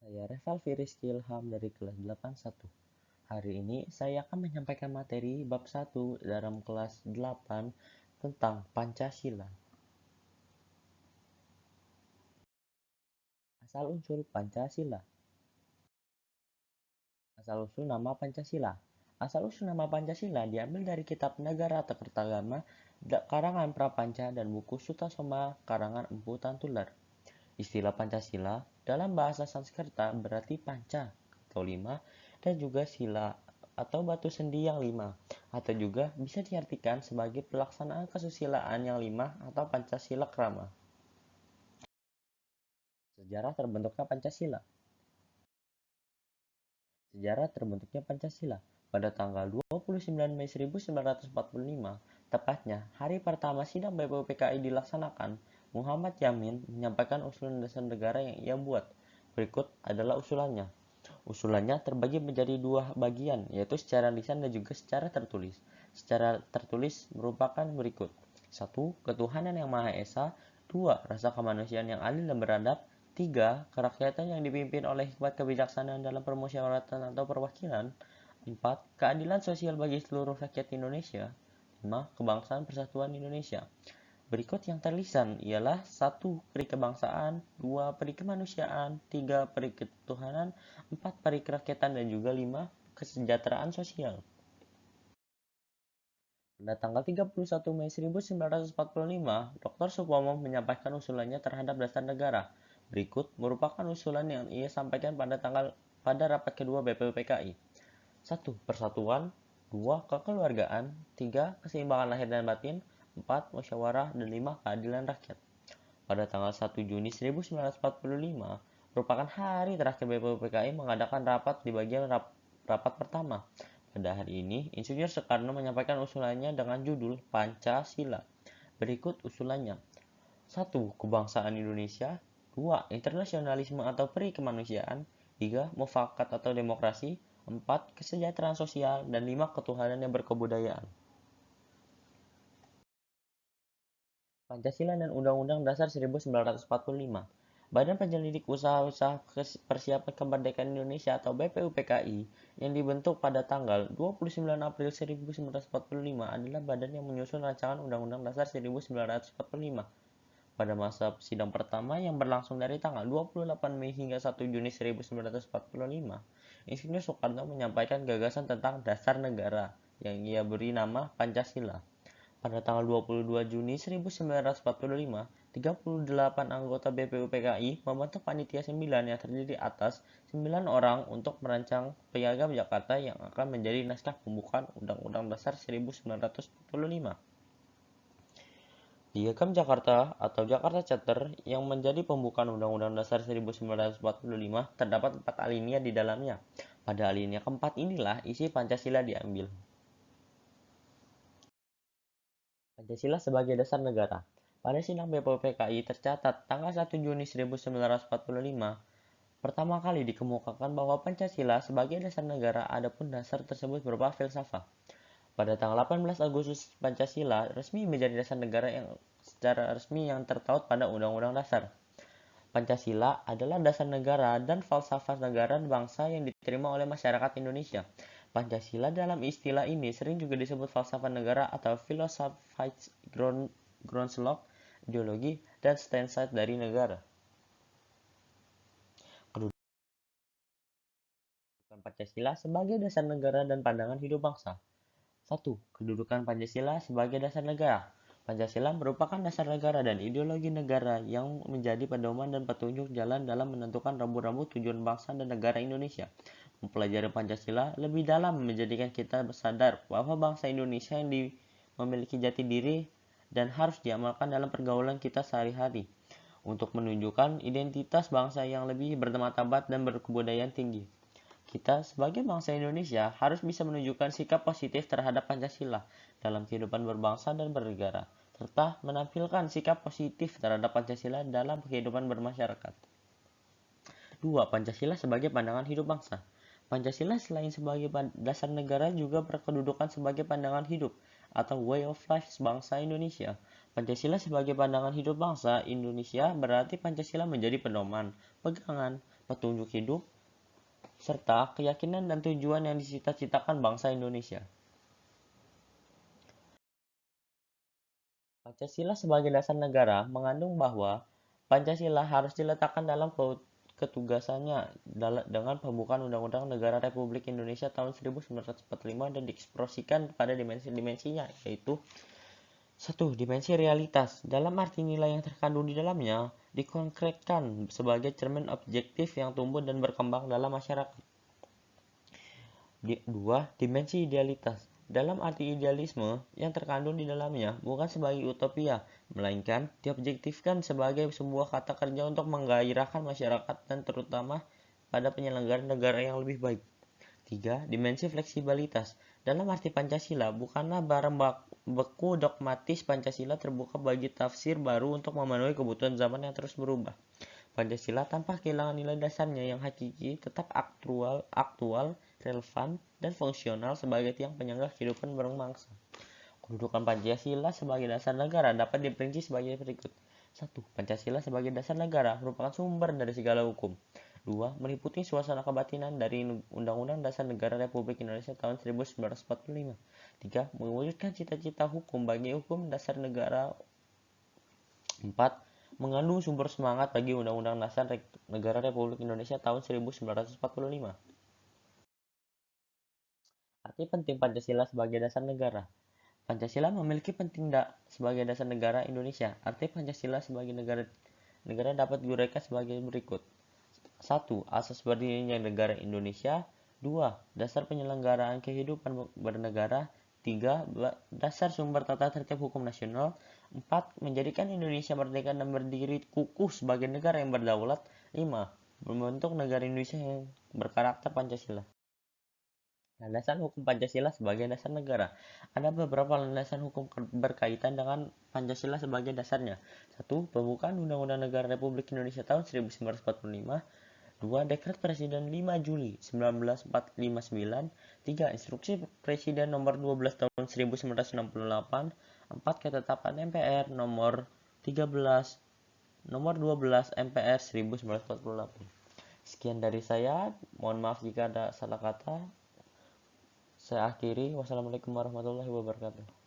Saya Revalvi Rizky Ilham dari kelas 81. Hari ini saya akan menyampaikan materi bab 1 dalam kelas 8 tentang Pancasila. Asal-usul Pancasila. Asal-usul nama Pancasila. Asal-usul nama Pancasila diambil dari Kitab Negara Kertagama karangan Prapanca dan buku Sutasoma karangan Empu Tantular. Istilah Pancasila dalam bahasa Sanskerta berarti panca atau lima dan juga sila atau batu sendi yang lima, atau juga bisa diartikan sebagai pelaksanaan kesusilaan yang lima atau Pancasila Krama. Sejarah terbentuknya Pancasila. Sejarah terbentuknya Pancasila pada tanggal 29 Mei 1945, tepatnya hari pertama sidang BPUPKI dilaksanakan. Muhammad Yamin menyampaikan usulan dasar negara yang ia buat. Berikut adalah usulannya. Usulannya terbagi menjadi dua bagian, yaitu secara lisan dan juga secara tertulis. Secara tertulis merupakan berikut. 1. Ketuhanan yang Maha Esa. 2. Rasa kemanusiaan yang adil dan beradab. 3. Kerakyatan yang dipimpin oleh hikmat kebijaksanaan dalam permusyawaratan atau perwakilan. 4. Keadilan sosial bagi seluruh rakyat Indonesia. 5. Kebangsaan persatuan Indonesia. Berikut yang terlisan ialah 1. Peri kebangsaan, 2. Peri kemanusiaan, 3. Peri ketuhanan, 4. Peri kerakyatan, dan juga 5. Kesejahteraan sosial. Pada tanggal 31 Mei 1945, Dr. Supomo menyampaikan usulannya terhadap dasar negara. Berikut merupakan usulan yang ia sampaikan pada rapat kedua BPUPKI. 1. Persatuan. 2. Kekeluargaan. 3. Keseimbangan lahir dan batin. 4. Musyawarah. Dan 5. Keadilan rakyat. Pada tanggal 1 Juni 1945, merupakan hari terakhir BPUPKI mengadakan rapat di bagian rapat pertama. Pada hari ini, Insinyur Soekarno menyampaikan usulannya dengan judul Pancasila. Berikut usulannya. 1. Kebangsaan Indonesia. 2. Internasionalisme atau peri kemanusiaan. 3. Mufakat atau demokrasi. 4. Kesejahteraan sosial. Dan 5. Ketuhanan yang berkebudayaan. Pancasila dan Undang-Undang Dasar 1945. Badan Penyelidik Usaha-Usaha Persiapan Kemerdekaan Indonesia atau BPUPKI yang dibentuk pada tanggal 29 April 1945 adalah badan yang menyusun rancangan Undang-Undang Dasar 1945. Pada masa sidang pertama yang berlangsung dari tanggal 28 Mei hingga 1 Juni 1945, Insinyur Soekarno menyampaikan gagasan tentang dasar negara yang ia beri nama Pancasila. Pada tanggal 22 Juni 1945, 38 anggota BPUPKI membentuk Panitia 9 yang terdiri atas 9 orang untuk merancang Piagam Jakarta yang akan menjadi naskah pembukaan Undang-Undang Dasar 1945. Piagam Jakarta atau Jakarta Charter yang menjadi pembukaan Undang-Undang Dasar 1945 terdapat 4 alinea di dalamnya. Pada alinea keempat inilah isi Pancasila diambil. Pancasila sebagai dasar negara. Pada sidang BPUPKI tercatat tanggal 1 Juni 1945, pertama kali dikemukakan bahwa Pancasila sebagai dasar negara, adapun dasar tersebut berupa filsafat. Pada tanggal 18 Agustus, Pancasila resmi menjadi dasar negara yang secara resmi yang tertaut pada Undang-Undang Dasar. Pancasila adalah dasar negara dan falsafah negara dan bangsa yang diterima oleh masyarakat Indonesia. Pancasila dalam istilah ini sering juga disebut falsafah negara atau philosophical groundslog, ideologi, dan stance dari negara. Kedudukan Pancasila sebagai dasar negara dan pandangan hidup bangsa. 1. Kedudukan Pancasila sebagai dasar negara. Pancasila merupakan dasar negara dan ideologi negara yang menjadi pedoman dan petunjuk jalan dalam menentukan rambu-rambu tujuan bangsa dan negara Indonesia. Mempelajari Pancasila lebih dalam menjadikan kita sadar bahwa bangsa Indonesia yang memiliki jati diri dan harus diamalkan dalam pergaulan kita sehari-hari untuk menunjukkan identitas bangsa yang lebih bermartabat dan berkebudayaan tinggi. Kita sebagai bangsa Indonesia harus bisa menunjukkan sikap positif terhadap Pancasila dalam kehidupan berbangsa dan bernegara, serta menampilkan sikap positif terhadap Pancasila dalam kehidupan bermasyarakat. 2. Pancasila sebagai pandangan hidup bangsa. Pancasila selain sebagai dasar negara juga berkedudukan sebagai pandangan hidup atau way of life bangsa Indonesia. Pancasila sebagai pandangan hidup bangsa Indonesia berarti Pancasila menjadi pedoman, pegangan, petunjuk hidup, serta keyakinan dan tujuan yang dicita-citakan bangsa Indonesia. Pancasila sebagai dasar negara mengandung bahwa Pancasila harus diletakkan dalam ketugasannya dengan pembukaan Undang-Undang Negara Republik Indonesia tahun 1945 dan diekspresikan pada dimensi-dimensinya, yaitu satu, dimensi realitas. Dalam arti nilai yang terkandung di dalamnya dikonkretkan sebagai cermin objektif yang tumbuh dan berkembang dalam masyarakat. Dua, dimensi idealitas. Dalam arti idealisme yang terkandung di dalamnya bukan sebagai utopia, melainkan diobjektifkan sebagai sebuah kata kerja untuk menggairahkan masyarakat dan terutama pada penyelenggaraan negara yang lebih baik. Tiga, dimensi fleksibilitas. Dalam arti Pancasila bukanlah barang beku dogmatis. Pancasila terbuka bagi tafsir baru untuk memenuhi kebutuhan zaman yang terus berubah. Pancasila tanpa kehilangan nilai dasarnya yang hakiki tetap aktual, relevan, dan fungsional sebagai tiang penyangga kehidupan berbangsa. Kedudukan Pancasila sebagai dasar negara dapat diperinci sebagai berikut. 1. Pancasila sebagai dasar negara merupakan sumber dari segala hukum. 2. Meliputi suasana kebatinan dari Undang-Undang Dasar Negara Republik Indonesia tahun 1945. 3. Mewujudkan cita-cita hukum bagi hukum dasar negara. 4. Mengandung sumber semangat bagi Undang-Undang Dasar Negara Republik Indonesia tahun 1945. Arti penting Pancasila sebagai dasar negara. Pancasila memiliki penting sebagai dasar negara Indonesia. Arti Pancasila sebagai negara dapat diuraikan sebagai berikut. 1. Asas berdirinya negara Indonesia. 2. Dasar penyelenggaraan kehidupan bernegara. 3. Dasar sumber tata tertib hukum nasional. 4. Menjadikan Indonesia merdeka dan berdiri kukuh sebagai negara yang berdaulat. 5. Membentuk negara Indonesia yang berkarakter Pancasila. Landasan hukum Pancasila sebagai dasar negara. Ada beberapa landasan hukum berkaitan dengan Pancasila sebagai dasarnya. 1. Pembukaan Undang-Undang Negara Republik Indonesia tahun 1945. 2. Dekret Presiden 5 Juli 1949. 3. Instruksi Presiden nomor 12 tahun 1968. 4. Ketetapan MPR nomor 12 MPR 1948. Sekian dari saya. Mohon maaf jika ada salah kata. Saya akhiri. Wassalamualaikum warahmatullahi wabarakatuh.